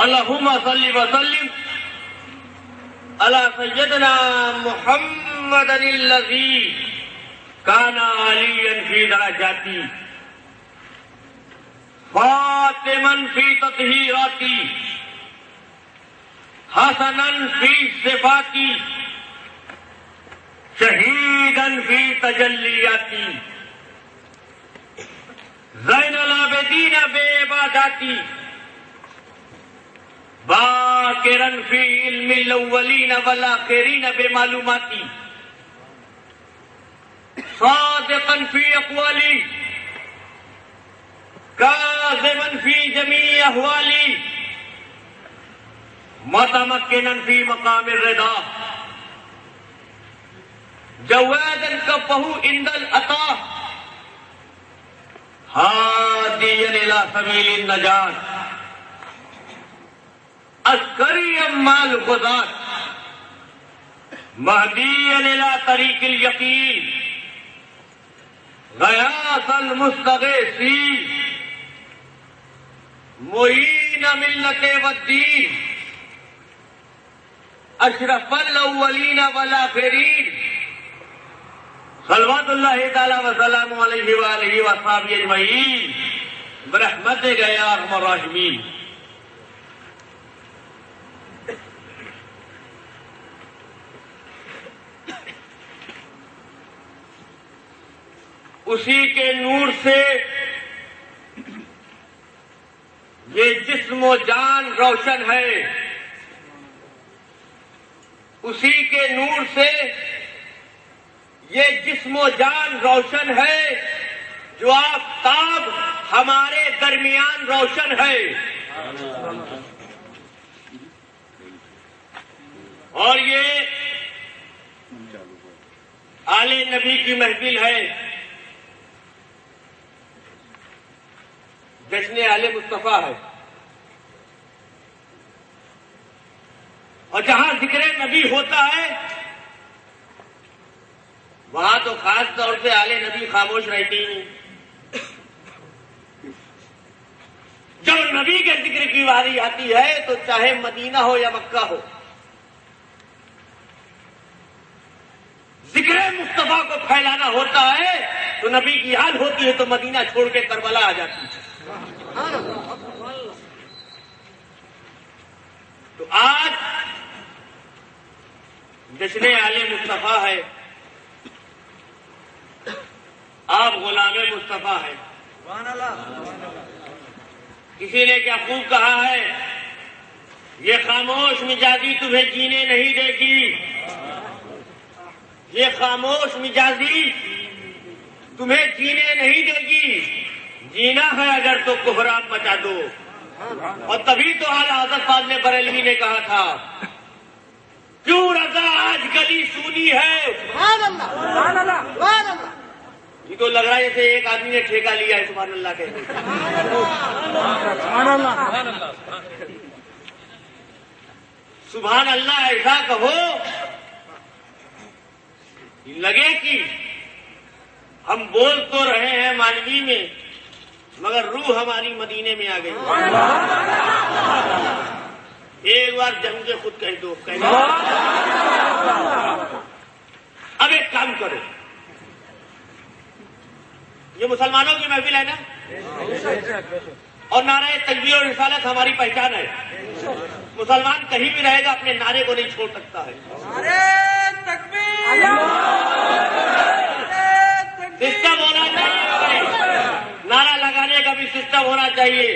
اللہم صلی وسلم علی سیدنا محمد الذی کان علیٰ فی درجاتی فاطما فی تطہیراتی حسنا فی صفاتی شہیدا فی تجلیاتی زین العابدین بے عباداتی باکرن فی علم الاولین والآخرین بے معلوماتی صادقا فی اقوالی کاذبا فی جمیع احوالی متمکنا فی مقام الرضا جوادا کفہ عند العطا ہادیا الی سبیل النجاة عسکریا مع الغزاة مہدیا الی طریق الیقین غیاث المستغیثین معین ملت والدین اشرف الاولین والآخرین صلوات اللہ تعالی وسلام علیہ وآلہ وصحبہ اجمعین برحمتک یا ارحم الراحمین۔ اسی کے نور سے یہ جسم و جان روشن ہے، اسی کے نور سے یہ جسم و جان روشن ہے، جو آفتاب ہمارے درمیان روشن ہے، اور یہ آل نبی کی محفل ہے، جشن آل مصطفیٰ ہے، اور جہاں ذکر نبی ہوتا ہے وہاں تو خاص طور سے آل نبی خاموش رہتی نہیں۔ جب نبی کے ذکر کی باری آتی ہے تو چاہے مدینہ ہو یا مکہ ہو، ذکر مصطفیٰ کو پھیلانا ہوتا ہے تو نبی کی یاد ہوتی ہے تو مدینہ چھوڑ کے کربلا آ جاتی ہے۔ تو آج جشن آل مصطفیٰ ہے، آپ غلام مصطفیٰ ہیں۔ کسی نے کیا خوب کہا ہے، یہ خاموش مزاجی تمہیں جینے نہیں دے گی، یہ خاموش مزاجی تمہیں جینے نہیں دے گی، جینا ہے اگر تو کوہرام مچا دو۔ اور تبھی تو اعلیٰ حضرت فاضل بریلوی نے کہا تھا کیوں رضا آج گلی سونی ہے۔ سبحان اللہ سبحان اللہ۔ یہ تو لگ رہا ہے جیسے ایک آدمی نے ٹھیکہ لیا ہے، سبحان اللہ کہتے ہیں۔ سبحان اللہ ایسا کہو لگے کہ ہم بول تو رہے ہیں مانوی میں مگر روح ہماری مدینے میں آ گئی۔ ایک بار جم کے خود کہہ دو، کہہ دو۔ اب ایک کام کرو، یہ مسلمانوں کی محفل ہے نا، اور نعرہ تکبیر اور رسالت ہماری پہچان ہے۔ مسلمان کہیں بھی رہے گا اپنے نعرے کو نہیں چھوڑ سکتا ہے۔ سسٹم ہونا چاہیے، نعرہ لگانے کا بھی سسٹم ہونا چاہیے۔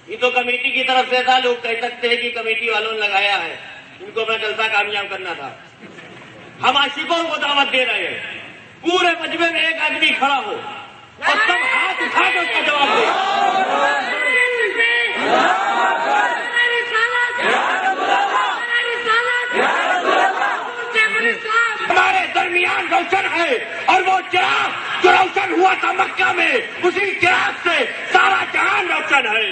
یہ تو کمیٹی کی طرف سے تھا، لوگ کہہ سکتے ہیں کہ کمیٹی والوں نے لگایا ہے، ان کو اپنا جلسہ کامیاب کرنا تھا۔ ہم عاشقوں کو دعوت دے رہے ہیں، پورے مجمع میں ایک آدمی کھڑا ہو اور سب ہاتھ اٹھا کے اس کا جواب دے۔ ہمارے درمیان روشن ہے، اور وہ چراغ جو روشن ہوا تھا مکہ میں، اسی چراغ سے سارا جہان روشن ہے۔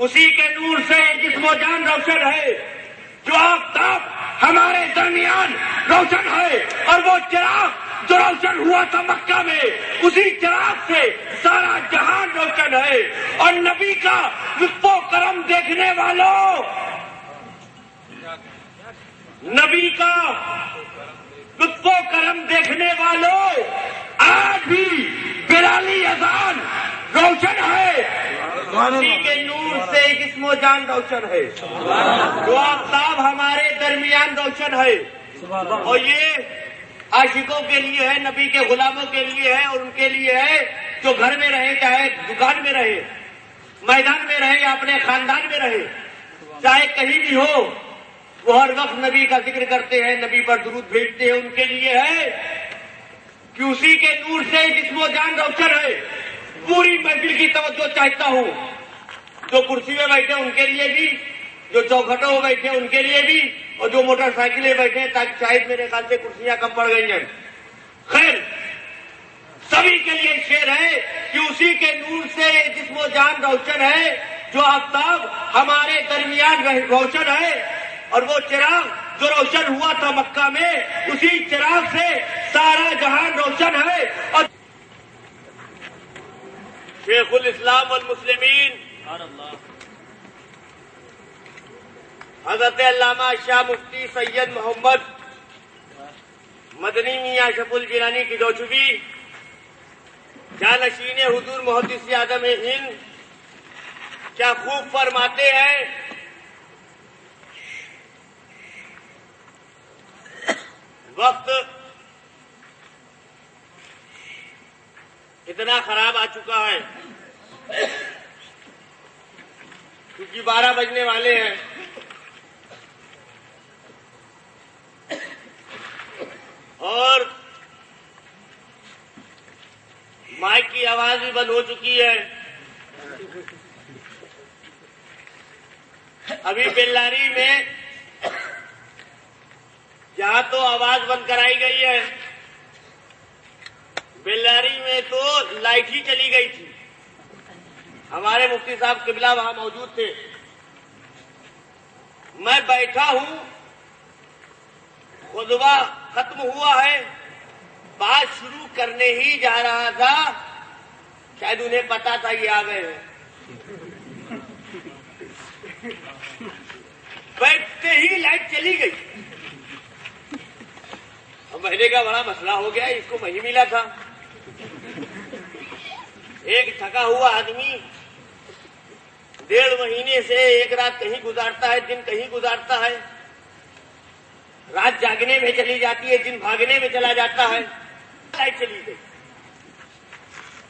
اسی کے نور سے جسم و جان روشن ہے، جو آفتاب ہمارے درمیان روشن ہے، اور وہ چراغ جو روشن ہوا تھا مکہ میں، اسی چراغ سے سارا جہان روشن ہے۔ اور نبی کا لطف و کرم دیکھنے والوں، نبی کا لطف و کرم دیکھنے والوں، آج بھی بلالی اذان روشن ہے، اسی کے نور سے جسم و جان روشن ہے، جو آفتاب ہمارے درمیان روشن ہے۔ اور یہ عاشقوں کے لیے ہے، نبی کے غلاموں کے لیے ہے، اور ان کے لیے ہے جو گھر میں رہے، چاہے دکان میں رہے، میدان میں رہے یا اپنے خاندان میں رہے، چاہے کہیں بھی ہو، وہ ہر وقت نبی کا ذکر کرتے ہیں، نبی پر درود بھیجتے ہیں۔ ان کے لیے ہے کہ اسی کے نور سے جسم و جان روشن ہے۔ پوری محفل کی توجہ چاہتا ہوں، جو کرسی میں بیٹھے ان کے لیے بھی، جو چوکھٹوں میں بیٹھے ان کے لیے بھی، اور جو موٹر سائیکلیں بیٹھے ہیں، تاکہ شاید میرے خیال سے کرسیاں کم پڑ گئی ہیں، خیر سبھی کے لیے شعر ہے کہ اسی کے نور سے جسم و جان روشن ہے، جو آفتاب ہمارے درمیان روشن ہے، اور وہ چراغ جو روشن ہوا تھا مکہ میں، اسی چراغ سے سارا جہان روشن ہے۔ اور شیخ الاسلام والمسلمین حضرت علامہ شاہ مفتی سید محمد مدنی میاں اشرف الجیلانی کی دو چبی، جانشین حضور محدث اعظم ہند، کیا خوب فرماتے ہیں، وقت اتنا خراب آ چکا ہے کیونکہ 12 بجنے والے ہیں، اور مائک کی آواز بھی بند ہو چکی ہے۔ ابھی بیلاری میں جہاں تو آواز بند کرائی گئی ہے، بیلاری میں تو لائٹ ہی چلی گئی تھی۔ ہمارے مفتی صاحب قبلہ وہاں موجود تھے، میں بیٹھا ہوں، خطبہ ختم ہوا ہے، بات شروع کرنے ہی جا رہا تھا، شاید انہیں پتا تھا یہ آ گئے ہیں، بیٹھتے ہی لائٹ چلی گئی۔ اب مہینے کا بڑا مسئلہ ہو گیا، اس کو نہیں ملا تھا۔ ایک تھکا ہوا آدمی 1.5 مہینے سے ایک رات کہیں گزارتا ہے، دن کہیں گزارتا ہے، رات جاگنے میں چلی جاتی ہے، دن بھاگنے میں چلا جاتا ہے، لائٹ چلی گئی۔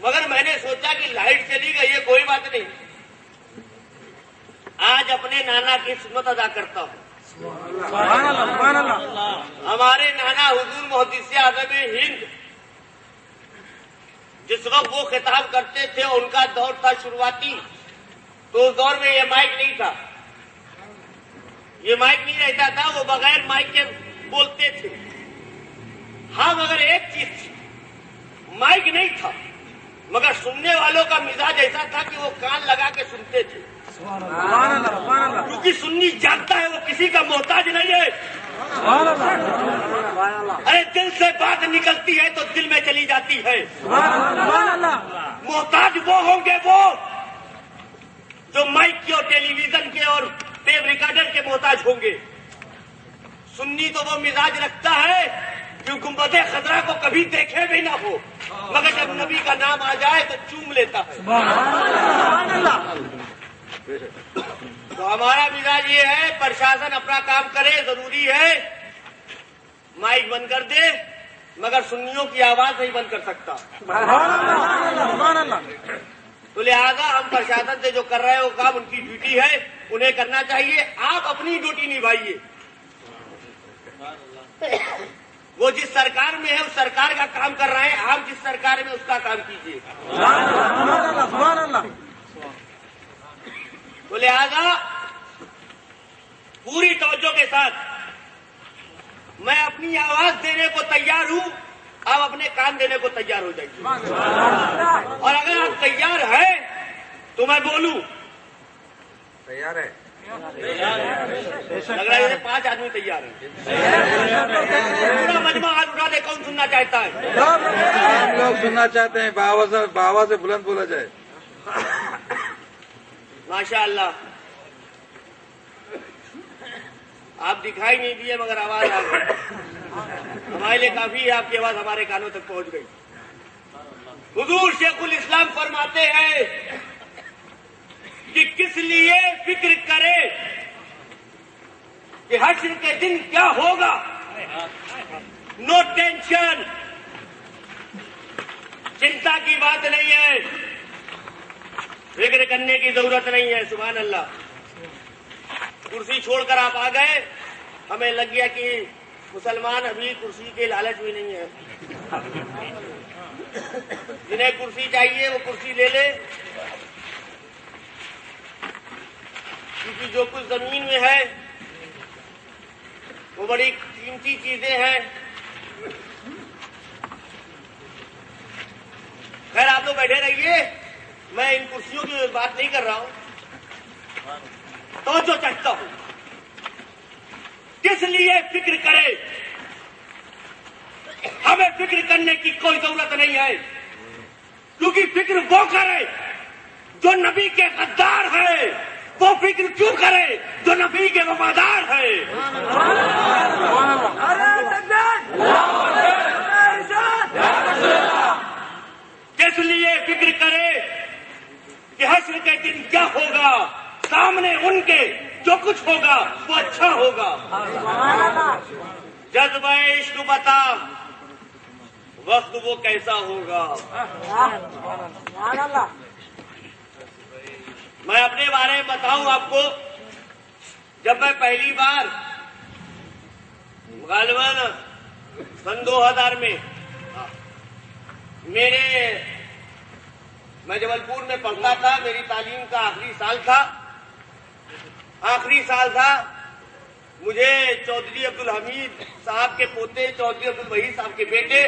مگر میں نے سوچا کہ لائٹ چلی گئی ہے کوئی بات نہیں، آج اپنے نانا کی سنت ادا کرتا ہوں۔ ہمارے نانا حضور محدث اعظم ہند جس وقت وہ خطاب کرتے تھے، ان کا دور تھا شروعاتی، تو اس دور میں یہ مائک نہیں تھا، یہ مائک نہیں رہتا تھا، وہ بغیر مائک کے بولتے تھے۔ ہاں مگر ایک چیز تھی، مائک نہیں تھا، مگر سننے والوں کا مزاج ایسا تھا کہ وہ کان لگا کے سنتے تھے، کیونکہ سنی جانتا ہے، وہ کسی کا محتاج نہیں ہے۔ ارے دل سے بات نکلتی ہے تو دل میں چلی جاتی ہے۔ محتاج وہ ہوں گے وہ جو مائک کے اور ٹیلی ویژن کے اور ٹیپ ریکارڈر کے محتاج ہوں گے۔ سنی تو وہ مزاج رکھتا ہے جو گنبد خضرا کو کبھی دیکھے بھی نہ ہو، مگر جب نبی کا نام آ جائے تو چوم لیتا ہے۔ تو ہمارا مزاج یہ ہے، پرشاسن اپنا کام کرے، ضروری ہے، مائک بند کر دے، مگر سنیوں کی آواز نہیں بند کر سکتا۔ تو لہذا ہم پرشاسن سے جو کر رہے ہیں وہ کام ان کی ڈیوٹی ہے، انہیں کرنا چاہیے، آپ اپنی ڈیوٹی نبھائیے۔ وہ جس سرکار میں ہے اس سرکار کا کام کر رہے ہیں، آپ جس سرکار میں اس کا کام کیجیے۔ تو لہذا پوری توجہ کے ساتھ میں اپنی آواز دینے کو تیار ہوں، آپ اپنے کان دینے کو تیار ہو جائیے، اور اگر آپ تیار ہیں تو میں بولوں۔ تیار ہے؟ لگ رہا ہے 5 آدمی تیار ہیں. پورا مجمع ہاتھ اٹھا دے, کون سننا چاہتا ہے؟ ہم لوگ سننا چاہتے ہیں, بابا سے بلند بولا جائے. ماشاء اللہ, آپ دکھائی نہیں دیے مگر آواز آ گئی. ہمارے لیے کافی ہے, آپ کی آواز ہمارے کانوں تک پہنچ گئی. حضور شیخ الاسلام فرماتے ہیں کہ کس لیے فکر کرے کہ حشر کے دن کیا ہوگا. نو ٹینشن, چنتا کی بات نہیں ہے, فکر کرنے کی ضرورت نہیں ہے. سبحان اللہ. کرسی چھوڑ کر آپ آ گئے, ہمیں لگ گیا کہ مسلمان ابھی کرسی کے لالچ بھی نہیں ہے. جنہیں کرسی چاہیے وہ کرسی لے لے, کیونکہ جو کچھ زمین میں ہے وہ بڑی قیمتی چیزیں ہیں. خیر آپ لوگ بیٹھے رہیے, میں ان کرسیوں کی بات نہیں کر رہا ہوں. تو جو چاہتا ہوں کس لیے فکر کرے, ہمیں فکر کرنے کی کوئی ضرورت نہیں ہے, کیونکہ فکر وہ کرے جو نبی کے غدار ہے, وہ فکر کیوں کرے جو نبی کے وفادار ہے. کس لیے فکر کرے کہ حشر کے دن کیا ہوگا, سامنے ان کے جو کچھ ہوگا وہ اچھا ہوگا. جذبہ عشق بتا وقت وہ کیسا ہوگا. میں اپنے بارے میں بتاؤں آپ کو, جب میں پہلی بار غالباً سن 2000 میں میں جبل پور میں پڑھتا تھا, میری تعلیم کا آخری سال تھا. مجھے چودھری عبدالحمید صاحب کے پوتے چودھری عبدالوحید صاحب کے بیٹے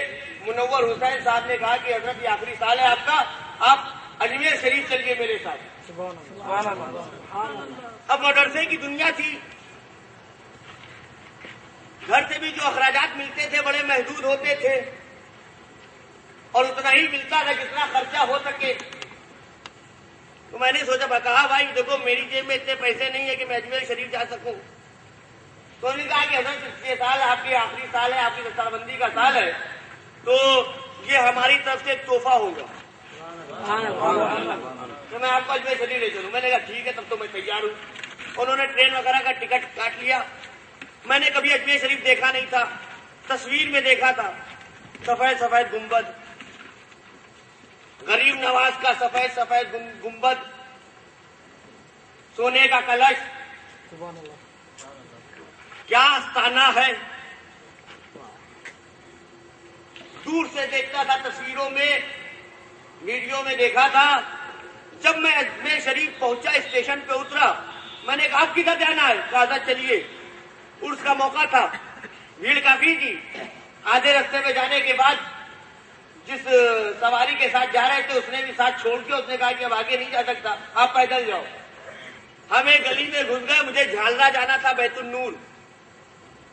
منور حسین صاحب نے کہا کہ حضرت یہ آخری سال ہے آپ کا, آپ اجمیر شریف چلیے میرے ساتھ. اب مدرسے کی دنیا تھی, گھر سے بھی جو اخراجات ملتے تھے بڑے محدود ہوتے تھے, اور اتنا ہی ملتا تھا جتنا خرچہ ہو سکے. تو میں نے سوچا, کہا بھائی دیکھو میری جیب میں اتنے پیسے نہیں ہے کہ میں اجمیر شریف جا سکوں. تو انہوں نے کہا کہ حضرت یہ سال آپ کی آخری سال ہے, آپ کی دستار بندی کا سال ہے, تو یہ ہماری طرف سے ایک تحفہ ہوگا, تو میں آپ کو اجمیر شریف لے چلوں. میں نے کہا ٹھیک ہے, تب تو میں تیار ہوں. انہوں نے ٹرین وغیرہ کا ٹکٹ کاٹ لیا. میں نے کبھی اجمیر شریف دیکھا نہیں تھا, تصویر میں دیکھا تھا. سفید سفید گنبد, غریب نواز کا سفید گنبد, سونے کا کلش, کیا آستانہ ہے. دور سے دیکھتا تھا, تصویروں میں ویڈیو میں دیکھا تھا. جب میں اجمیر شریف پہنچا, اسٹیشن پہ اترا, میں نے کہا کدھر جانا ہے, کہا چلیے. عرس کا موقع تھا, بھیڑ کافی تھی. آدھے رستے پہ جانے کے بعد جس سواری کے ساتھ جا رہے تھے اس نے بھی ساتھ چھوڑ کے اس نے کہا کہ اب آگے نہیں جا سکتا, آپ پیدل جاؤ. ہمیں گلی میں گھس گئے, مجھے جھالرا جانا تھا بیت النور.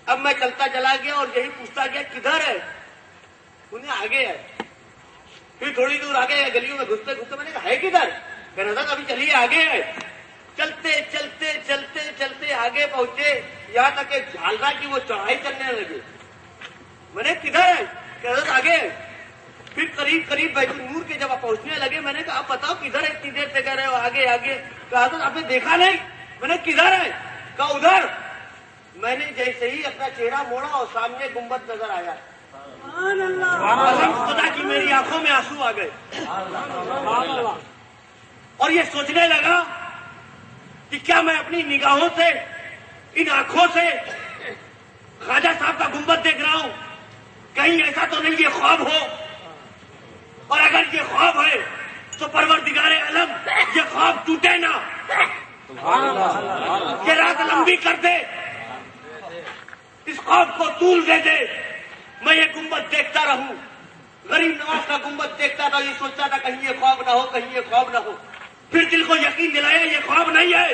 اب میں چلتا چلا گیا اور یہی پوچھتا گیا کدھر ہے, انہیں آگے ہے. پھر تھوڑی دور آگے گلیوں میں گھستے گھستے میں نے کہا ہے کدھر, کہہ رہا تھا ابھی چلیے آگے ہے. چلتے چلتے چلتے چلتے آگے پہنچے, یہاں تک کہ جھالرا کی وہ چڑھائی چلنے لگے. میں نے کدھر ہے, کہہ رہا تھا آگے. پھر قریب بیت النور کے جب آپ پہنچنے لگے, میں نے کہا آپ بتاؤ کدھر ہے, اتنی دیر سے کہہ رہے ہو آگے آگے. کہا تو آپ نے دیکھا نہیں. میں نے کدھر ہے, کہا ادھر. میں نے جیسے ہی اپنا چہرہ موڑا اور سامنے گنبد نظر آیا. خدا کی میری آنکھوں میں آنسو آ گئے. اور یہ سوچنے لگا کہ کیا میں اپنی نگاہوں سے, ان آنکھوں سے خواجہ صاحب کا گنبد دیکھ رہا ہوں, کہیں ایسا تو نہیں یہ خواب ہو. اور اگر یہ خواب ہے تو پروردگار عالم یہ خواب ٹوٹے نہ, یہ رات لمبی کر دے, اس خواب کو طول دے دے. میں یہ گنبد دیکھتا رہوں, غریب نواز کا گنبد دیکھتا تھا, یہ سوچتا تھا کہیں یہ خواب نہ ہو, کہیں یہ خواب نہ ہو. پھر دل کو یقین دلایا یہ خواب نہیں ہے,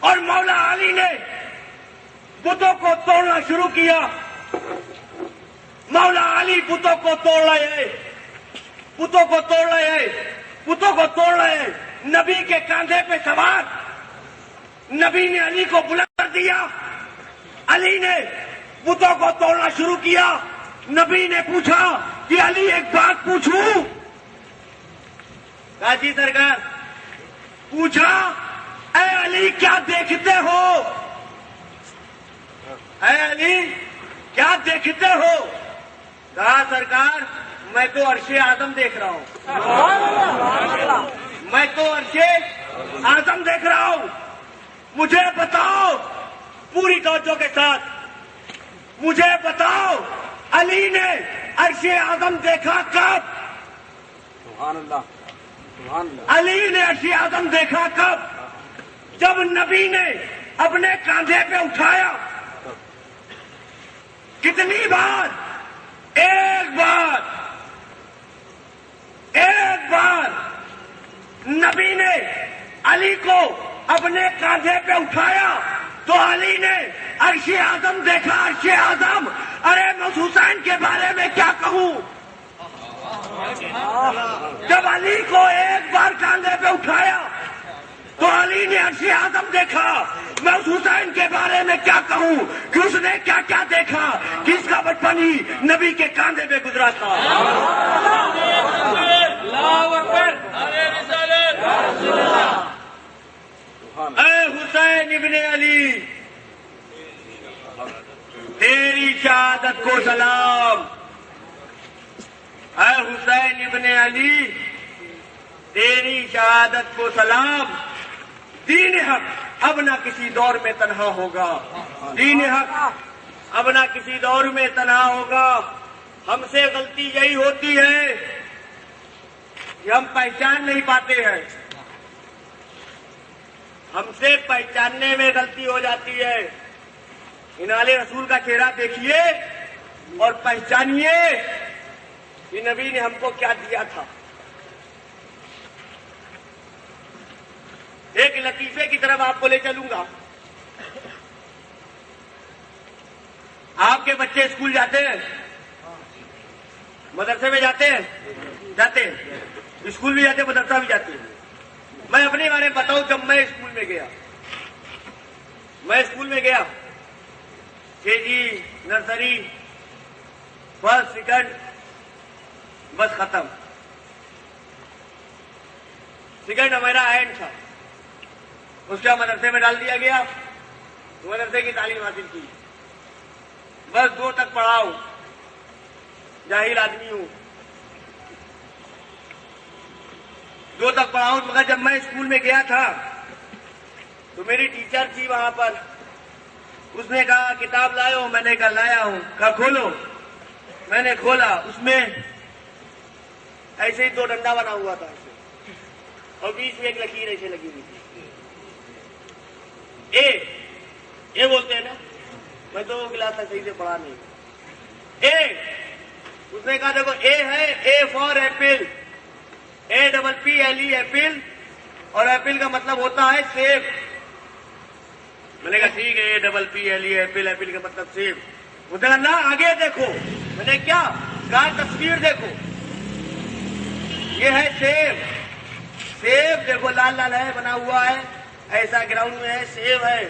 اور مولا علی نے بتوں کو توڑنا شروع کیا. مولا علی بتوں کو توڑ رہے، بتوں کو توڑ رہے، بتوں کو توڑ رہے. نبی کے کاندھے پہ سوار نبی نے علی کو بلند کر دیا. علی نے بتوں کو توڑنا شروع کیا. نبی نے پوچھا کہ علی ایک بات پوچھوں؟ کہا جی سرکار. پوچھا اے علی کیا دیکھتے ہو؟ اے علی کیا دیکھتے ہو؟ کہا سرکار میں تو عرش اعظم دیکھ رہا ہوں، میں تو عرش اعظم دیکھ رہا ہوں. مجھے بتاؤ پوری توجہ کے ساتھ، مجھے بتاؤ علی نے عرش اعظم دیکھا کب؟ سبحان اللہ، سبحان اللہ. علی نے عرش اعظم دیکھا کب؟ جب نبی نے اپنے کاندھے پہ اٹھایا. کتنی بار؟ ایک بار. ایک بار نبی نے علی کو اپنے کاندھے پہ اٹھایا تو علی نے عرش اعظم دیکھا. عرش اعظم. ارے میں حسین کے بارے میں کیا کہوں؟ جب علی کو ایک بار کاندھے پہ اٹھایا تو علی نے عرش اعظم دیکھا. میں اس حسین کے بارے میں کیا کہوں کہ اس نے کیا کیا دیکھا، کس کا بچپن ہی نبی کے کاندھے پہ گزرا تھا. اے حسین ابن علی تیری شہادت کو سلام. اے حسین ابن علی تیری شہادت کو سلام. دین حق اب نہ کسی دور میں تنہا ہوگا. دین حق اب نہ کسی دور میں تنہا ہوگا. ہم سے غلطی یہی ہوتی ہے کہ ہم پہچان نہیں پاتے ہیں. ہم سے پہچاننے میں غلطی ہو جاتی ہے. انال رسول کا چہرہ دیکھیے اور پہچانیے کہ نبی نے ہم کو کیا دیا تھا. ایک لطیفے کی طرف آپ کو لے چلوں گا. آپ کے بچے اسکول جاتے ہیں، مدرسے میں جاتے ہیں، جاتے ہیں، اسکول بھی جاتے ہیں، مدرسہ بھی جاتے ہیں. میں اپنے بارے میں بتاؤں، جب میں اسکول میں گیا کہ جی نرسری فرسٹ سیکنڈ بس ختم. سیکنڈ ہمارا اینڈ تھا. اس کا مدرسے میں ڈال دیا گیا، مدرسے کی تعلیم حاصل کی. بس 2 تک پڑھا ہوں، جاہل آدمی ہوں. 2 تک پڑھا ہوں. مگر جب میں اسکول میں گیا تھا تو میری ٹیچر تھی وہاں پر. اس نے کہا کتاب لائے ہو؟ میں نے کہا لایا ہوں. کہا کھولو. میں نے کھولا. اس میں ایسے ہی 2 ڈنڈا بنا ہوا تھا ایسے، اور بیچ میں ایک لکیر ایسے لگی ہوئی تھی. اے بولتے ہیں نا، میں تو کلاس تک صحیح سے پڑھا نہیں. اس نے کہا دیکھو اے ہے، اے فار ایپل، APPLE ایپل، اور ایپل کا مطلب ہوتا ہے سیب. میں نے کہا ٹھیک ہے APPLE ایپل، ایپل کا مطلب سیب. وہ کہا نا آگے دیکھو. میں نے کیا کہا؟ تصویر دیکھو، یہ ہے سیب. سیب دیکھو لال لال ہے، بنا ہوا ہے ایسا گراؤنڈ میں ہے، سیب ہے.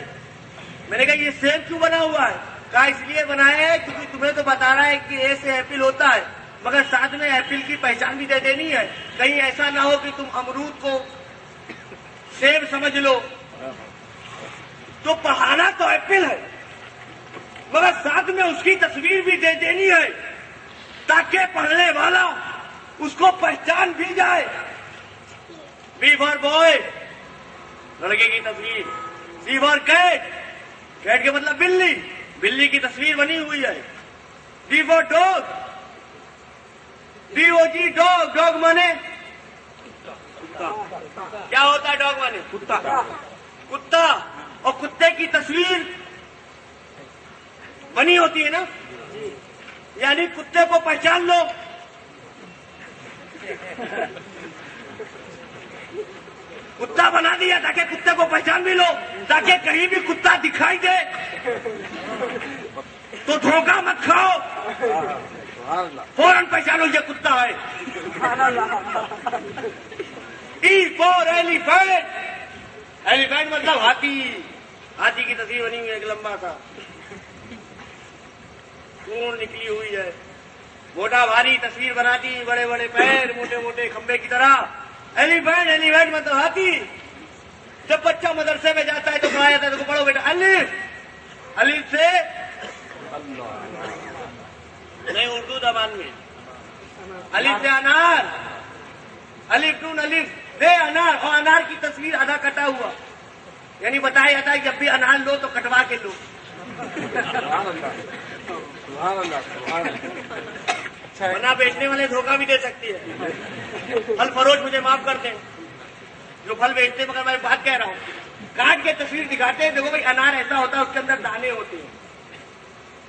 میں نے کہا یہ سیب کیوں بنا ہوا ہے؟ کہا اس لیے بنایا ہے کیونکہ تمہیں تو بتا رہا ہے کہ اے سے ایپل ہوتا ہے، مگر ساتھ میں ایپل کی پہچان بھی دے دینی ہے. کہیں ایسا نہ ہو کہ تم امرود کو سیب سمجھ لو. تو پڑھانا تو ایپل ہے، مگر ساتھ میں اس کی تصویر بھی دے دینی ہے تاکہ پڑھنے والا اس کو پہچان بھی جائے. بی فار بوائے، لڑکے کی تصویر. سی فار کیٹ، کیٹ کے مطلب بلی، بلی کی تصویر بنی ہوئی ہے. D for dog, DOG dog. Dog مانے کیا ہوتا ہے؟ ڈاگ مانے کتا. کتا، اور کتے کی تصویر بنی ہوتی ہے نا، یعنی کتے کو پہچان لو. کتا بنا دیا تاکہ کتے کو پہچان بھی لو، تاکہ کہیں بھی کتا دکھائی دے تو دھوکہ مت کھاؤ، فوراً پہچانو یہ کتا ہے۔ ای فور ایلیفینٹ، ایلیفینٹ مطلب ہاتھی، ہاتھی کی تصویر بنی ہوئی ایک لمبا تھا، سونڈ نکلی ہوئی ہے، موٹا بھاری تصویر بناتی، بڑے بڑے پیر، موٹے موٹے کھمبے کی طرح۔ ایلیفینٹ، ایلیفینٹ مطلب ہاتھی۔ جب بچہ مدرسے میں جاتا ہے تو کہا جاتا ہے تو پڑھو بیٹا الف، الف سے نہیں اردو زبان میں الف سے انار، الف نون الف بے انار، اور انار کی تصویر آدھا کٹا ہوا، یعنی بتایا جاتا ہے جب بھی انار لو تو کٹوا کے لو۔ ورنہ بیچنے والے دھوکہ بھی دے سکتی ہے۔ پھل فروش مجھے معاف کر دیں جو پھل بیچتے، مگر میں بات کہہ رہا ہوں، کاٹ کے تصویر دکھاتے ہیں، دیکھو بھائی انار ایسا ہوتا ہے اس کے اندر دانے ہوتے ہیں۔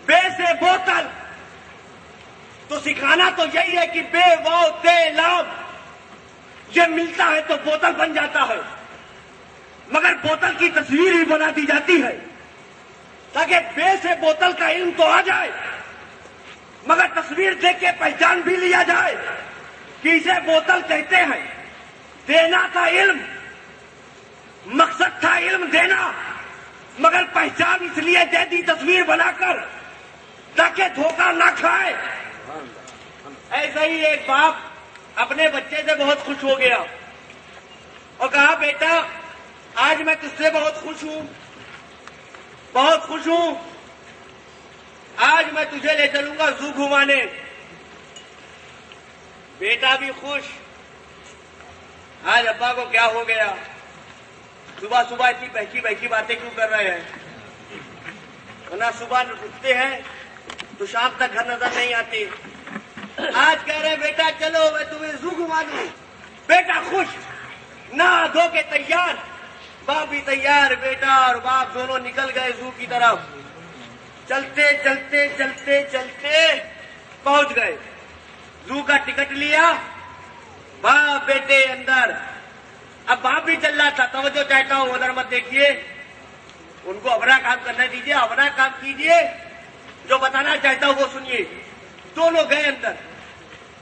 بے سے بوتل، تو سکھانا تو یہی ہے کہ بے واو تے لام یہ ملتا ہے تو بوتل بن جاتا ہے، مگر بوتل کی تصویر ہی بنا دی جاتی ہے تاکہ بے سے بوتل کا علم تو آ جائے، مگر تصویر دیکھ کے پہچان بھی لیا جائے کہ اسے بوتل کہتے ہیں۔ دینا تھا علم، مقصد تھا علم دینا، مگر پہچان اس لیے دے دی تصویر بنا کر تاکہ دھوکہ نہ کھائے۔ ایسا ہی ایک باپ اپنے بچے سے بہت خوش ہو گیا اور کہا بیٹا آج میں تجھ سے بہت خوش ہوں، بہت خوش ہوں، آج میں تجھے لے چلوں گا زو گھمانے۔ بیٹا بھی خوش، آج ابا کو کیا ہو گیا، صبح صبح اتنی بہکی بہکی باتیں کیوں کر رہے ہیں، ورنہ صبح اٹھتے ہیں تو شام تک گھر نظر نہیں آتی، آج کہہ رہے بیٹا چلو میں تمہیں زو گھما دوں۔ بیٹا خوش، نہا دھو کے تیار، باپ بھی تیار، بیٹا اور باپ دونوں نکل گئے زو کی طرف۔ چلتے چلتے چلتے چلتے پہنچ گئے، زو کا ٹکٹ لیا، باپ بیٹے اندر۔ اب باپ بھی چل رہا تھا، توجہ چاہتا ہوں ادھر مت دیکھیے، ان کو اپنا کام کرنے دیجیے، اپنا کام کیجیے، جو بتانا چاہتا ہوں وہ سنیے۔ دونوں گئے اندر،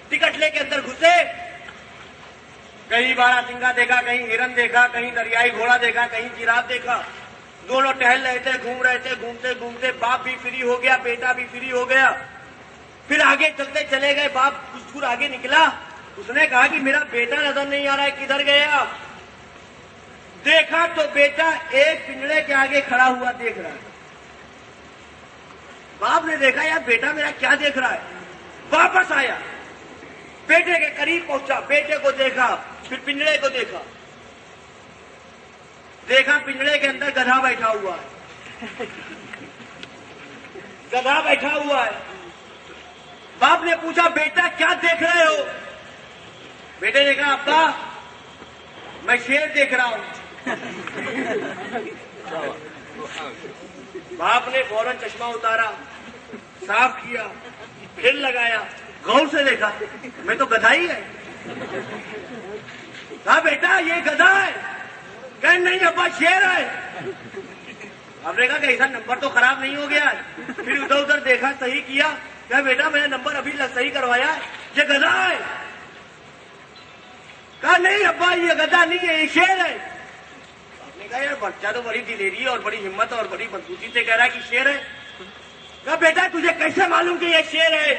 ٹکٹ لے کے اندر گھسے، کہیں بارہ سنگا دیکھا، کہیں ہرن دیکھا، کہیں دریائی گھوڑا دیکھا، کہیں جیراف دیکھا، دونوں ٹہل رہے تھے، گھوم رہے تھے، گھومتے گھومتے باپ بھی فری ہو گیا، بیٹا بھی فری ہو گیا۔ پھر آگے چلتے چلے گئے، باپ کچھ دور آگے نکلا، اس نے کہا کہ میرا بیٹا نظر نہیں آ رہا ہے، کدھر گیا؟ دیکھا تو بیٹا ایک پنجرے کے آگے کھڑا ہوا دیکھ رہا ہے۔ باپ نے دیکھا یار بیٹا میرا کیا دیکھ رہا ہے، واپس آیا، بیٹے کے قریب پہنچا، بیٹے کو دیکھا، پھر پنجرے کو دیکھا، دیکھا پنجرے کے اندر گدھا بیٹھا ہوا ہے، گدھا بیٹھا ہوا ہے۔ باپ نے پوچھا بیٹا کیا دیکھ رہے ہو؟ بیٹے نے کہا ابا میں شیر دیکھ رہا ہوں۔ باپ نے فوراً چشمہ اتارا، صاف کیا، پھر لگایا، غور سے دیکھا، میں تو گدھا ہی ہے۔ کہا بیٹا یہ گدھا ہے؟ کہ نہیں ابا شیر ہے۔ ہم نے کہا کہ ایسا نمبر تو خراب نہیں ہو گیا ہے؟ پھر ادھر ادھر دیکھا، صحیح کیا، کہ بیٹا میں نے نمبر ابھی صحیح کروایا ہے، یہ گدھا ہے۔ کہا نہیں ابا یہ گدھا نہیں ہے، یہ شیر ہے۔ آپ نے کہا یار بچہ تو بڑی دلیری اور بڑی ہمت اور بڑی مضبوطی سے کہہ رہا ہے کہ شیر ہے۔ کہا بیٹا تجھے کیسے معلوم کہ یہ شیر ہے؟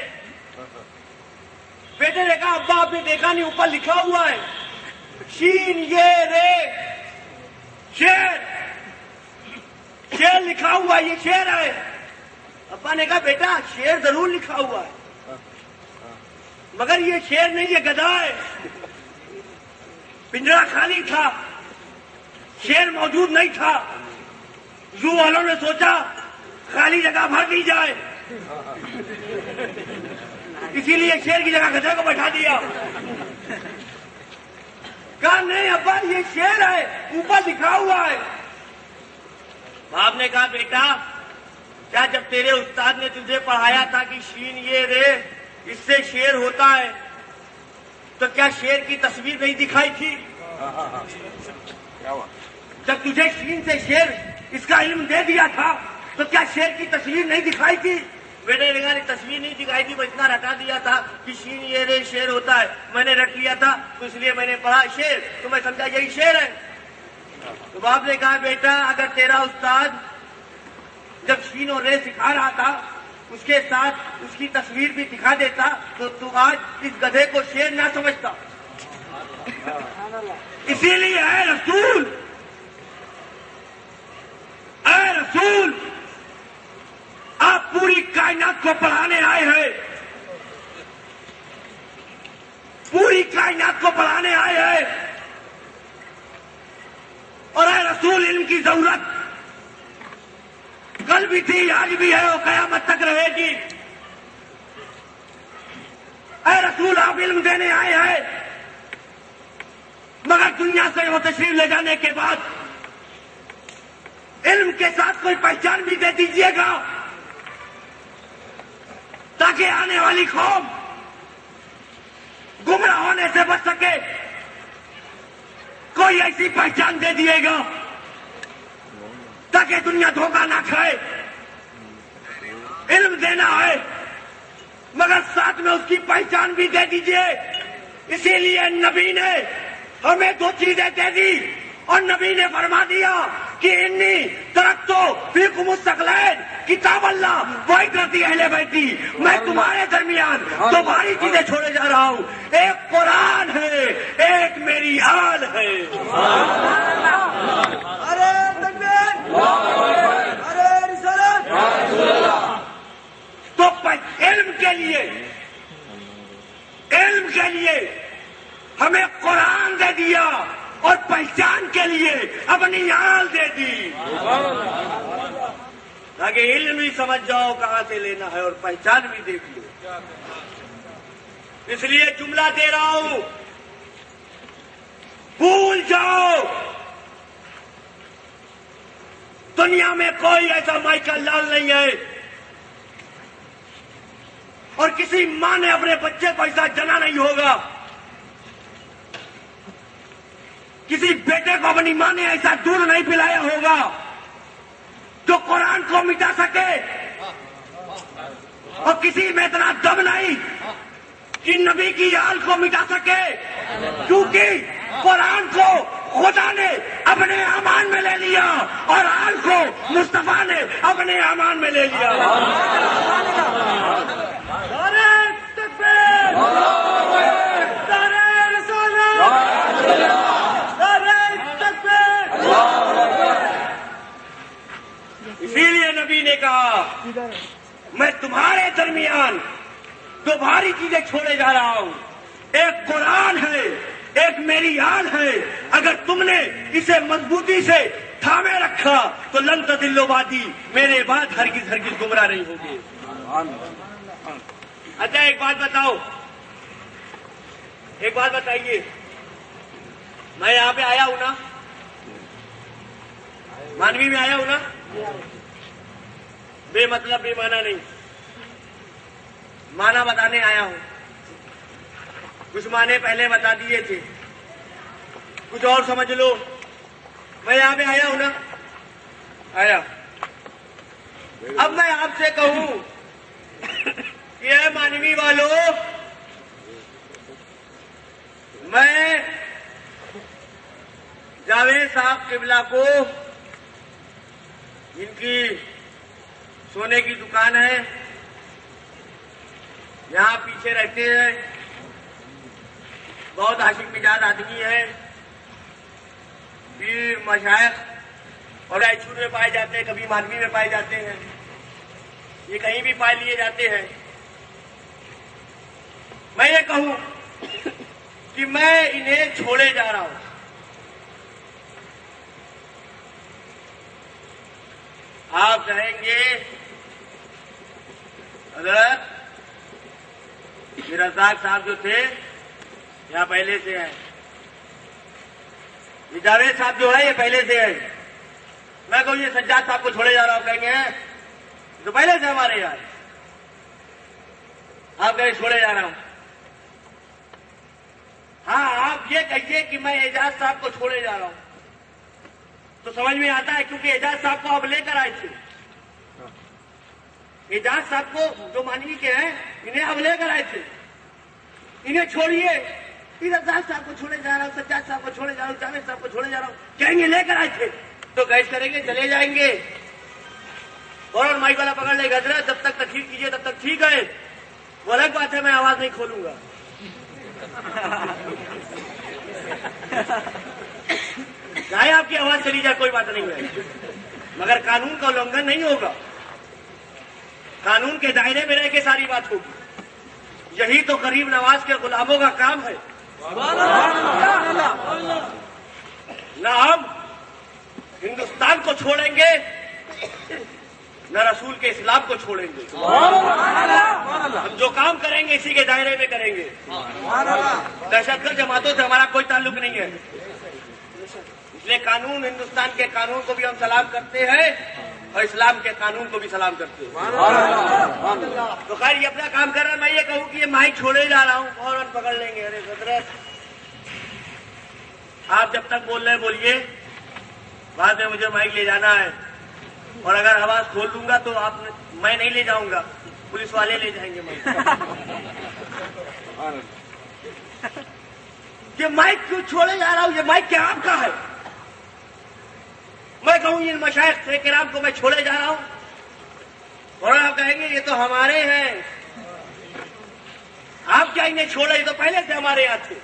بیٹے نے کہا ابا آپ نے دیکھا نہیں اوپر لکھا ہوا ہے شین یہ رے، شیر، شیر لکھا ہوا ہے، یہ شیر ہے۔ ابا نے کہا بیٹا شیر ضرور لکھا ہوا ہے مگر یہ شیر نہیں، یہ گدھا ہے۔ پنجرا خالی تھا، شیر موجود نہیں تھا۔ زو والوں نے سوچا خالی جگہ بھر دی جائے، اسی لیے شیر کی جگہ گدھے کو بٹھا دیا۔ کہا نہیں ابا یہ شیر ہے، اوپر لکھا ہوا ہے۔ باپ نے کہا بیٹا کیا جب تیرے استاد نے تجھے پڑھایا تھا کہ شین یہ رے اس سے شیر ہوتا ہے تو کیا شیر کی تصویر نہیں دکھائی تھی؟ جب تجھے شین سے شیر اس کا علم دے دیا تھا تو کیا شیر کی تصویر نہیں دکھائی تھی؟ بیٹے نے تصویر نہیں دکھائی تھی، وہ اتنا رٹا دیا تھا کہ شین یہ رے شیر ہوتا ہے، میں نے رٹ لیا تھا تو اس لیے میں نے پڑھا شیر، تو میں سمجھا یہی شیر ہے۔ تو باپ نے کہا بیٹا اگر تیرا استاد جب شین اور رے سکھا رہا تھا اس کے ساتھ اس کی تصویر بھی دکھا دیتا تو آج اس گدھے کو شیر نہ سمجھتا۔ اسی لیے اے رسول آپ پوری کائنات کو پڑھانے آئے ہیں، پوری کائنات کو پڑھانے آئے ہیں، اور اے رسول علم کی ضرورت کل بھی تھی، آج بھی ہے اور قیامت تک رہے گی۔ اے رسول آپ علم دینے آئے ہیں، مگر دنیا سے وہ تشریف لے جانے کے بعد علم کے ساتھ کوئی پہچان بھی دے دیجیے گا تاکہ آنے والی قوم گمراہ ہونے سے بچ سکے۔ کوئی ایسی پہچان دے دیے گا تاکہ دنیا دھوکہ نہ کھائے۔ علم دینا ہے مگر ساتھ میں اس کی پہچان بھی دے دیجیے۔ اسی لیے نبی نے ہمیں دو چیزیں دے دی، اور نبی نے فرما دیا کہ انی ترکتو فیکم الثقلین کتاب اللہ وعترتی اہل بیتی، میں تمہارے درمیان دو بھاری چیزیں چھوڑے جا رہا ہوں، ایک قرآن ہے، ایک میری آل ہے۔ ارے تکبیر، ارے رسالت۔ تو علم کے لیے ہمیں قرآن دے دیا اور پہچان کے لیے اپنی آل دے دی، تاکہ علم بھی سمجھ جاؤ کہاں سے لینا ہے اور پہچان بھی دیکھ لو۔ اس لیے جملہ دے رہا ہوں، بھول جاؤ دنیا میں کوئی ایسا مائیکل لال نہیں ہے، اور کسی ماں نے اپنے بچے کو ایسا جنا نہیں ہوگا، کسی بیٹے کو اپنی ماں نے ایسا دودھ نہیں پلایا ہوگا جو قرآن کو مٹا سکے، اور کسی میں اتنا دم نہیں کہ نبی کی آل کو مٹا سکے، کیونکہ قرآن کو خدا نے اپنے امان میں لے لیا اور آل کو مصطفیٰ نے اپنے امان میں لے لیا۔ اسی لیے نبی نے کہا میں تمہارے درمیان دو بھاری چیزیں چھوڑے جا رہا ہوں، ایک قرآن ہے، ایک میری آل ہے، اگر تم نے اسے مضبوطی سے تھامے رکھا تو لن تضلوا بعدی، میرے بعد ہرگز ہرگز گمراہ نہیں ہوگے۔ اچھا ایک بات بتاؤ، ایک بات بتائیے، میں یہاں پہ آیا ہوں نا، مانوی میں آیا ہوں نا، بے مطلب بے معنی نہیں، معنی بتانے آیا ہوں۔ کچھ معنی پہلے بتا دیے تھے، کچھ اور سمجھ لو۔ میں یہاں پہ آیا ہوں نا، آیا، اب میں آپ سے کہوں کہ اے مانوی والو، میں جاوید صاحب قبلہ کو، جن کی سونے کی دکان ہے، یہاں پیچھے رہتے ہیں، بہت عاشق مزاج آدمی ہے، پیر مشائخ اور ایچور میں پائے جاتے ہیں، کبھی مانوی میں پائے جاتے ہیں، یہ کہیں بھی پائے لیے جاتے ہیں۔ میں یہ کہوں کہ میں انہیں چھوڑے جا رہا ہوں، آپ کہیں گے حضرت یہ رزاق صاحب جو تھے یہاں پہلے سے ہیں، یہ جاوید صاحب جو ہے یہ پہلے سے ہے، میں کہوں یہ سجاد صاحب کو چھوڑے جا رہا ہوں، کہیں گے تو پہلے سے ہمارے یہاں، آپ کہیں چھوڑے جا رہا ہوں۔ ہاں آپ یہ کہیے کہ میں اعجاز صاحب کو چھوڑے جا رہا ہوں تو سمجھ میں آتا ہے، کیونکہ اعجاز صاحب کو آپ لے کر آئے تھے. اعجاز صاحب کو جو مانوی کے ہیں انہیں آپ لے کر آئے تھے. انہیں چھوڑیے، اعجاز صاحب کو چھوڑے جا رہا ہوں، سجاد صاحب کو چھوڑے جا رہا ہوں، جاوید صاحب کو چھوڑے جا رہا ہوں، کہیں گے لے کر آئے تھے تو کیش کریں گے، چلے جائیں گے. اور مائک والا پکڑ لے گا، حضرت جب تک تکلیف کیجیے تب تک ٹھیک ہے، وہ الگ بات ہے، میں آواز نہیں کھولوں گا. چاہے آپ کی آواز چلی جائے کوئی بات نہیں ہے، مگر قانون کا النگھن نہیں ہوگا. قانون کے دائرے میں رہ کے ساری بات ہوگی. یہی تو غریب نواز کے غلاموں کا کام ہے. نہ ہم ہندوستان کو چھوڑیں گے نہ رسول کے اسلام کو چھوڑیں گے. ہم جو کام کریں گے اسی کے دائرے میں کریں گے. دہشت گرد جماعتوں سے ہمارا کوئی تعلق نہیں ہے. اس لیے قانون، ہندوستان کے قانون کو بھی ہم سلام کرتے ہیں اور اسلام کے قانون کو بھی سلام کرتے ہیں. تو خیر یہ اپنا کام کر رہا ہے. میں یہ کہوں کہ یہ مائک چھوڑے جا رہا ہوں، فوراً پکڑ لیں گے. ارے حضرت آپ جب تک بول رہے ہیں بولیے، بعد میں مجھے مائک لے جانا ہے، اور اگر آواز کھول دوں گا تو میں نہیں لے جاؤں گا، پولیس والے لے جائیں گے مائک. یہ مائک کیوں چھوڑے جا رہا ہوں؟ یہ مائک کیا آپ کا ہے؟ میں کہوں ان مشائخ کرام کو میں چھوڑے جا رہا ہوں، اور آپ کہیں گے یہ تو ہمارے ہیں. آپ کیا انہیں چھوڑے؟ یہ تو پہلے سے ہمارے یہاں تھے.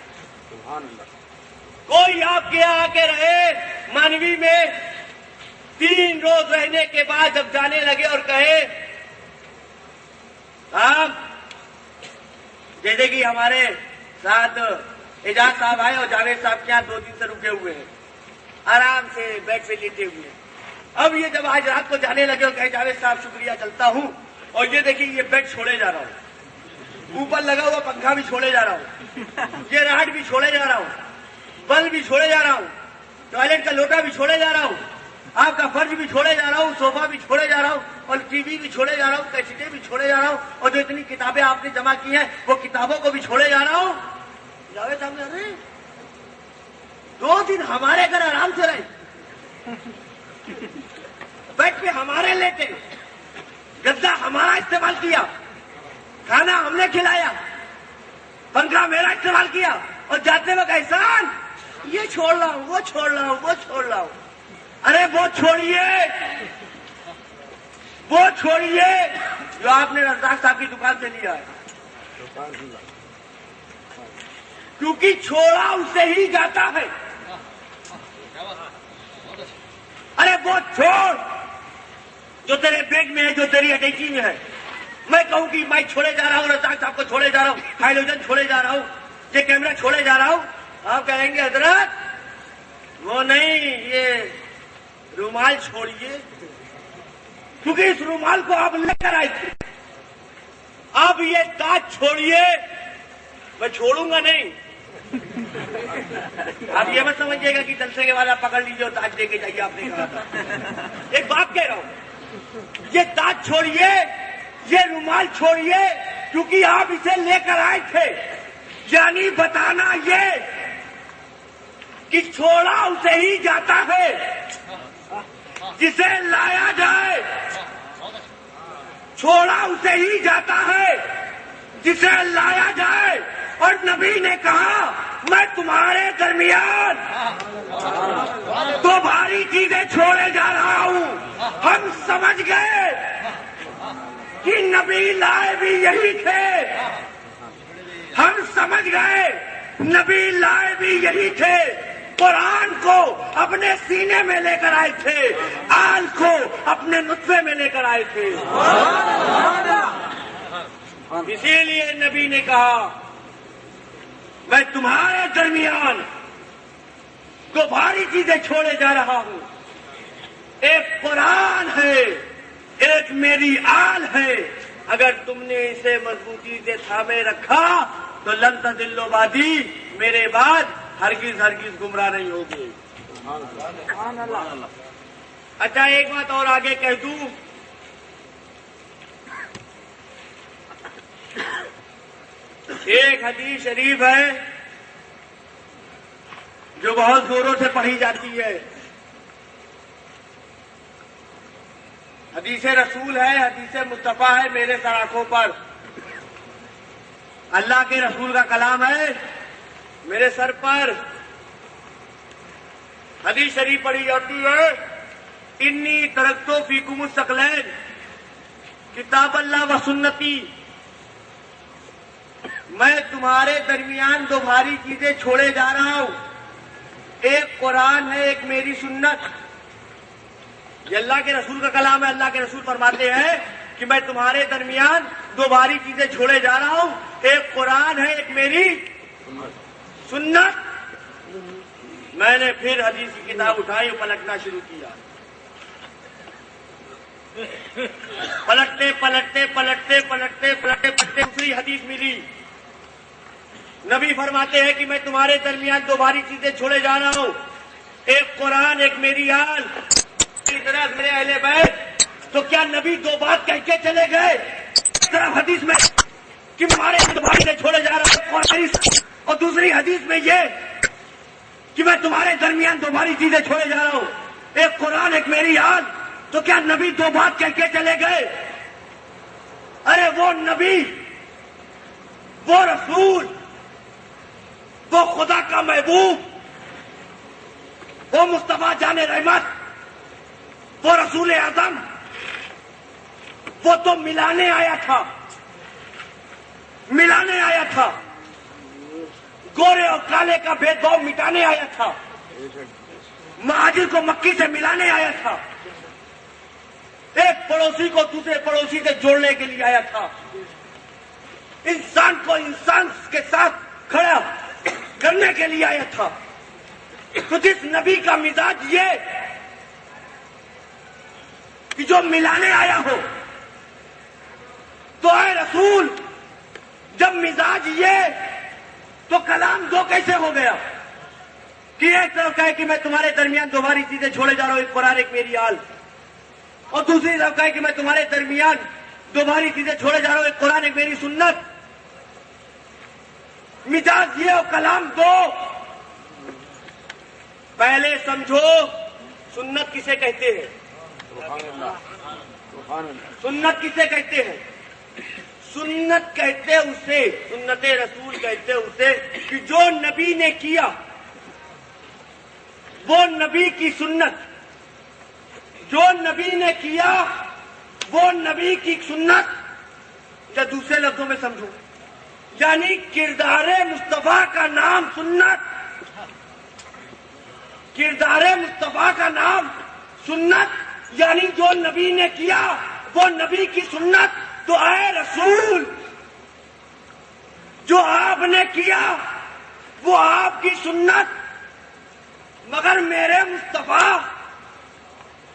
کوئی آپ کے یہاں آ کے رہے مانوی میں 3 روز رہنے کے بعد جب جانے لگے اور کہے آپ جیسے کہ ہمارے ساتھ اعجاز صاحب آئے اور جاوید صاحب کے یہاں 2 دن سے رکے ہوئے ہیں، آرام سے بیڈ پہ لیٹے ہوئے. اب یہ جب آج رات کو جانے لگے اور کہے جاوید صاحب شکریہ چلتا ہوں، اور یہ دیکھیے یہ بیڈ چھوڑے جا رہا ہوں، اوپر لگا ہوا پنکھا بھی چھوڑے جا رہا ہوں، یہ راڈ بھی چھوڑے جا رہا ہوں، بل بھی چھوڑے جا رہا ہوں، ٹوائلٹ کا لوٹا بھی چھوڑے جا رہا ہوں، آپ کا فرش بھی چھوڑے جا رہا ہوں، صوفہ بھی چھوڑے جا رہا ہوں، اور ٹی وی بھی چھوڑے جا رہا ہوں، کیسٹیں بھی چھوڑے جا رہا ہوں، اور جو اتنی کتابیں آپ نے جمع کی ہیں وہ کتابوں کو بھی چھوڑے جا رہا ہوں. جاوید صاحب نے ارے 2 دن ہمارے گھر آرام سے رہے، بیڈ پہ ہمارے لیٹے، گدا ہمارا استعمال کیا، کھانا ہم نے کھلایا، پنکھا میرا استعمال کیا، اور جاتے وقت احسان یہ چھوڑ رہا ہوں، وہ چھوڑ رہا ہوں، وہ چھوڑ رہا ہوں. ارے وہ چھوڑیے جو آپ نے رزاق صاحب کی دکان سے لیا ہے، کیونکہ چھوڑا اسے ہی جاتا ہے. ارے وہ چھوڑ جو تیرے بیگ میں ہے، جو تیری اٹیچی میں ہے. میں کہوں کہ میں چھوڑے جا رہا ہوں، رزاق صاحب کو چھوڑے جا رہا ہوں، ہائیڈروجن چھوڑے جا رہا ہوں، یہ کیمرہ چھوڑے جا رہا ہوں، آپ کہیں گے حضرت وہ نہیں، یہ رومال چھوڑیے، کیونکہ اس رومال کو آپ لے کر آئے تھے. اب یہ تاج چھوڑیے. میں چھوڑوں گا نہیں. آپ یہ مت سمجھیے گا کہ جلسے کے بعد آپ پکڑ لیجیے اور تاج دے کے جائیے، آپ نے کہا تھا. ایک بات کہہ رہا ہوں، یہ تاج چھوڑیے، یہ رومال چھوڑیے، کیونکہ آپ اسے لے کر آئے تھے. یعنی بتانا یہ کہ چھوڑا اسے ہی جاتا ہے جسے لایا جائے، چھوڑا اسے ہی جاتا ہے جسے لایا جائے. اور نبی نے کہا میں تمہارے درمیان 2 بھاری چیزیں چھوڑے جا رہا ہوں. ہم سمجھ گئے کہ نبی لائے بھی یہی تھے، ہم سمجھ گئے نبی لائے بھی یہی تھے. قرآن کو اپنے سینے میں لے کر آئے تھے، آل کو اپنے نطفے میں لے کر آئے تھے. اسی لیے نبی نے کہا میں تمہارے درمیان 2 بھاری چیزیں چھوڑے جا رہا ہوں. ایک قرآن ہے، ایک میری آل ہے. اگر تم نے اسے مضبوطی سے تھامے رکھا تو لن تضلوا بعدی، میرے بعد ہرگز ہرگز گمراہ نہیں ہوگے. اچھا ایک بات اور آگے کہہ دوں، ایک حدیث شریف ہے جو بہت زوروں سے پڑھی جاتی ہے. حدیث رسول ہے, حدیث مصطفیٰ ہے میرے سر آنکھوں پر. اللہ کے رسول کا کلام ہے میرے سر پر. حدیث شریف پڑھی جاتی ہے, انی ترکتو فیکم الثقلین, کتاب اللہ و سنتی. میں تمہارے درمیان دو بھاری چیزیں چھوڑے جا رہا ہوں, ایک قرآن ہے, ایک میری سنت. یہ اللہ کے رسول کا کلام ہے. اللہ کے رسول فرماتے ہیں کہ میں تمہارے درمیان دو بھاری چیزیں چھوڑے جا رہا ہوں, ایک قرآن ہے, ایک میری سنت. میں نے پھر حدیث کی کتاب اٹھائی اور پلٹنا شروع کیا. پلٹتے دوسری حدیث ملی. نبی فرماتے ہیں کہ میں تمہارے درمیان دو بھاری چیزیں چھوڑے جا رہا ہوں, ایک قرآن, ایک میری آل. میرے اہل بیت, تو کیا نبی دو بات کہہ کے چلے گئے؟ طرف حدیث میں کہ ہمارے دو بھائی سے چھوڑے جا رہا ہوں, اور دوسری حدیث میں یہ کہ میں تمہارے درمیان دو بھاری چیزیں چھوڑے جا رہا ہوں, ایک قرآن, ایک میری آل. تو کیا نبی دو بات کہہ کے چلے گئے؟ ارے وہ نبی, وہ رسول, وہ خدا کا محبوب, وہ مصطفیٰ جان رحمت, وہ رسول اعظم, وہ تو ملانے آیا تھا. گورے اور کالے کا بھید بھاؤ مٹانے آیا تھا. مہاجر کو مکی سے ملانے آیا تھا. ایک پڑوسی کو دوسرے پڑوسی سے جوڑنے کے لیے آیا تھا. انسان کو انسان کے ساتھ کھڑا کرنے کے لیے آیا تھا. تو جس نبی کا مزاج یہ کہ جو ملانے آیا ہو, تو اے رسول جب مزاج یہ, تو کلام دو کیسے ہو گیا کہ ایک طرف کہے کہ میں تمہارے درمیان دو بھاری چیزیں چھوڑے جا رہا ہوں, ایک قرآن, ایک میری آل, اور دوسری طرف کہے کہ میں تمہارے درمیان دو بھاری چیزیں چھوڑے جا رہا ہوں, ایک قرآن, ایک میری سنت. مزاج یہ اور کلام دو. پہلے سمجھو سنت کسے کہتے ہیں. سنت کسے کہتے ہیں؟ سنت کہتے اسے, سنت رسول کہتے اسے کہ جو نبی نے کیا وہ نبی کی سنت. جو نبی نے کیا وہ نبی کی سنت. یا دوسرے لفظوں میں سمجھو, یعنی کردار مصطفیٰ کا نام سنت. کردار مصطفیٰ کا نام سنت, یعنی جو نبی نے کیا وہ نبی کی سنت. تو اے رسول, جو آپ نے کیا وہ آپ کی سنت, مگر میرے مصطفیٰ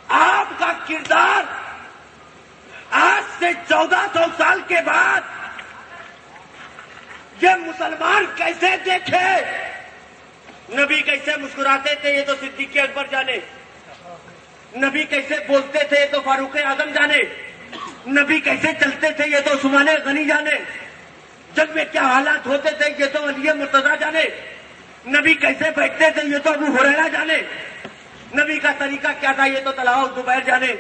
آپ کا کردار آج سے 1400 سال کے بعد یہ مسلمان کیسے دیکھے. نبی کیسے مسکراتے تھے یہ تو صدیق اکبر جانے, نبی کیسے بولتے تھے یہ تو فاروق اعظم جانے, نبی کیسے چلتے تھے یہ تو عثمان غنی جانے, جنگ میں کیا حالات ہوتے تھے یہ تو علی مرتضیٰ جانے, نبی کیسے بیٹھتے تھے یہ تو ابو ہریرہ جانے, نبی کا طریقہ کیا تھا یہ تو طلحہ زبیر جانے,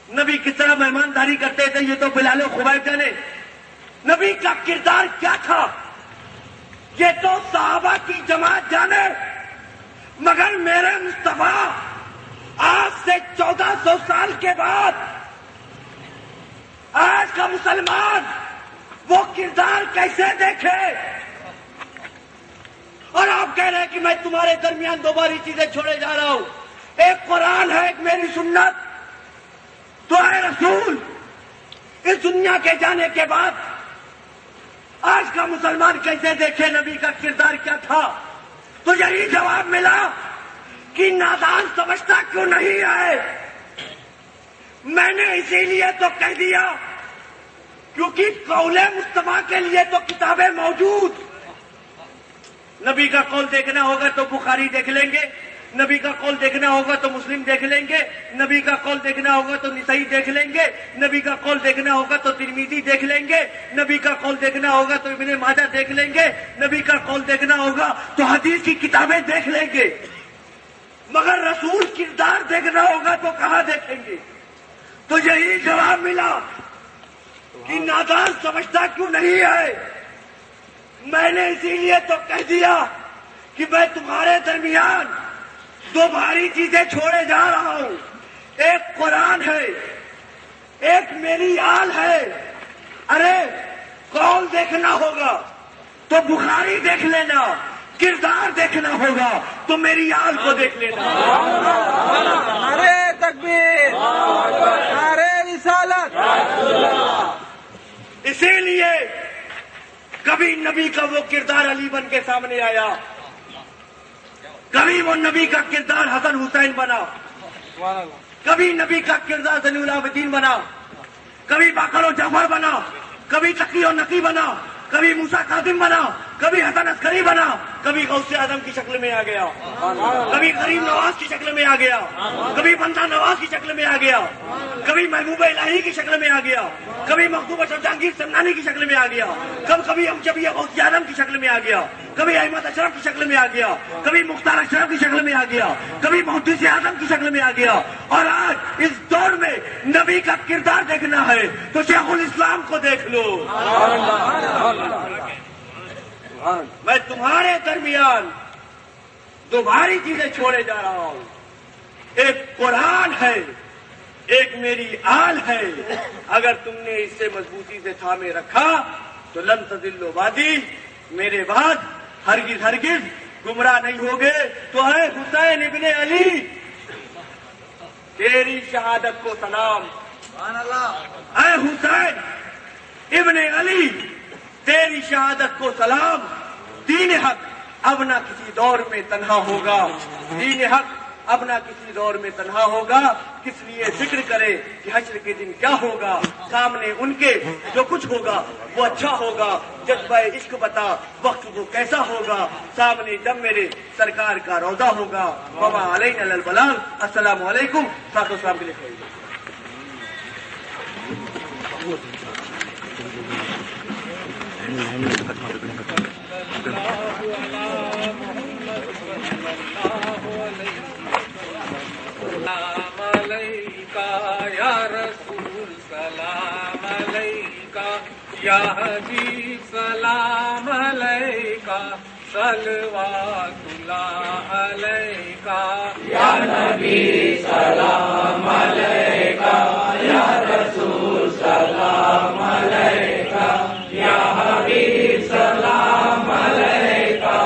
نبی کس طرح مہمانداری کرتے تھے یہ تو بلال و خبیب جانے, نبی کا کردار کیا تھا یہ تو صحابہ کی جماعت جانے. مگر میرے مصطفیٰ آج سے 1400 سال کے بعد آج کا مسلمان وہ کردار کیسے دیکھے. اور آپ کہہ رہے ہیں کہ میں تمہارے درمیان دو باری چیزیں چھوڑے جا رہا ہوں, ایک قرآن ہے, ایک میری سنت. تو اے رسول, اس دنیا کے جانے کے بعد آج کا مسلمان کیسے دیکھے نبی کا کردار کیا تھا. تو یہی جواب ملا کہ نادان سمجھتا کیوں نہیں آئے. میں نے اسی لیے تو کہہ دیا کیونکہ قول مصطفیٰ کے لیے تو کتابیں موجود. نبی کا قول دیکھنا ہوگا تو بخاری دیکھ لیں گے, نبی کا قول دیکھنا ہوگا تو مسلم دیکھ لیں گے، نبی کا قول دیکھنا ہوگا تو نسائی دیکھ لیں گے، نبی کا قول دیکھنا ہوگا تو ترمذی دیکھ لیں گے، نبی کا قول دیکھنا ہوگا تو ابن ماجہ دیکھ لیں گے، نبی کا قول دیکھنا ہوگا تو حدیث کی کتابیں دیکھ لیں گے، مگر رسول کردار دیکھنا ہوگا تو کہاں دیکھیں گے؟ تو یہی جواب ملا کہ نادان سمجھتا کیوں نہیں ہے؟ میں نے اسی لیے تو کہہ دیا کہ میں تمہارے درمیان دو بھاری چیزیں چھوڑے جا رہا ہوں، ایک قرآن ہے، ایک میری آل ہے۔ ارے قول دیکھنا ہوگا تو بخاری دیکھ لینا، کردار دیکھنا ہوگا تو میری آل کو دیکھ لینا۔ نعرے تکبیر، نعرے رسالت۔ اسی لیے کبھی نبی کا وہ کردار علی بن کے سامنے آیا، کبھی وہ نبی کا کردار حسن حسین بنا، کبھی نبی کا کردار زین العابدین بنا، کبھی باقر و جعفر بنا، کبھی تقی و نقی بنا، کبھی موسیٰ کاظم بنا، کبھی حسن عسکری بنا، کبھی غوث اعظم کی شکل میں آ گیا، کبھی غریب نواز کی شکل میں آ گیا، کبھی بندہ نواز کی شکل میں آ گیا، کبھی محبوب الہی کی شکل میں آ گیا، کبھی مخدوم اشرف جہانگیر سمنانی کی شکل میں آ گیا، کبھی امجدیہ غوث اعظم کی شکل میں آ گیا، کبھی احمد اشرف کی شکل میں آ گیا، کبھی مختار اشرف کی شکل میں آ گیا، کبھی محدث اعظم کی شکل میں آ گیا۔ اور آج اس دور میں نبی کا کردار دیکھنا ہے تو شیخ الاسلام کو دیکھ لو۔ میں تمہارے درمیان دو بھاری چیزیں چھوڑے جا رہا ہوں، ایک قرآن ہے، ایک میری آل ہے۔ اگر تم نے اس سے مضبوطی سے تھامے رکھا تو لن تضلوا بعدی، میرے بعد ہرگز ہرگز گمراہ نہیں ہوگے۔ تو اے حسین ابن علی، تیری شہادت کو سلام۔ اے حسین ابن علی، تیری شہادت کو سلام۔ دین حق اب نہ کسی دور میں تنہا ہوگا، دین حق اب نہ کسی دور میں تنہا ہوگا۔ کس لیے فکر کرے کہ حشر کے دن کیا ہوگا، سامنے ان کے جو کچھ ہوگا وہ اچھا ہوگا۔ جذبہ عشق بتا وقت وہ کیسا ہوگا، سامنے جب میرے سرکار کا روضہ ہوگا۔ وما علینا الا البلاغ۔ السلام علیکم۔ ساتھ و سلام کے لیے سلام علیکہ یا رسول، سلام علیکہ یا حبیب، سلام علیکہ، صلوات اللہ علیکہ یا نبی، سلام علیکہ یا رسول، سلام علیکہ یا حبیب، سلام علیکہ،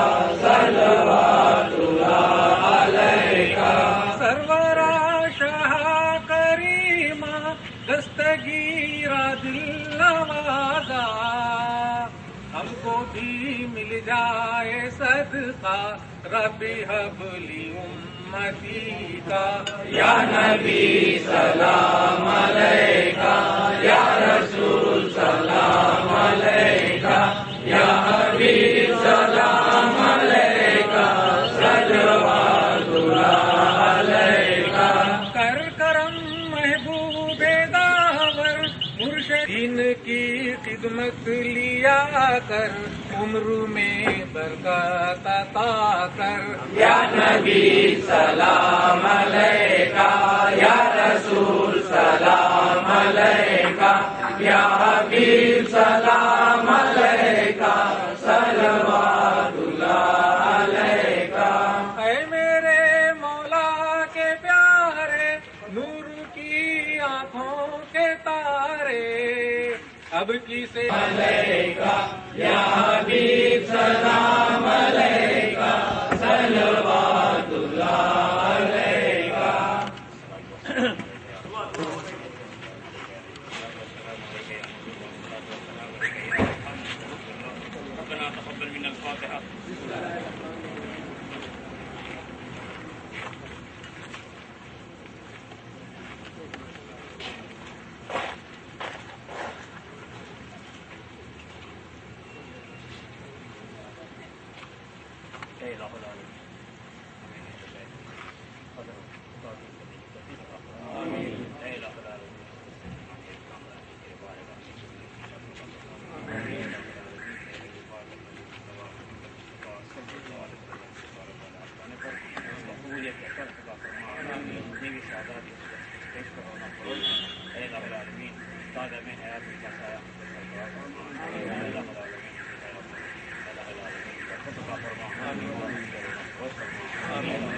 صلوات اللہ علیکہ۔ سرورا شاہ کریمہ دستگیرہ دل نوازا، ہم کو بھی مل جائے صدقہ، رب ہب لی امتی کا۔ یا نبی سلام علیکہ، یا رسول سلام علیکہ، یا حبیب سلام علیکہ، صلوات اللہ علیکہ۔ کر کرم محبوب داور، مرشدین کی خدمت لیا کر، عمر میں برکت عطا کر۔ یا نبی سلام علیکہ، یا رسول سلام علیکہ، یا حبیب سلام علیکہ، صلوات اللہ علیکہ۔ اے میرے مولا کے پیارے، نور کی آنکھوں کے تارے، اب کسے علیکہ یا حبیب سلام علیکہ، صلوات اللہ علیکہ۔ ربنا تقبل منا الفاتحة۔ آمین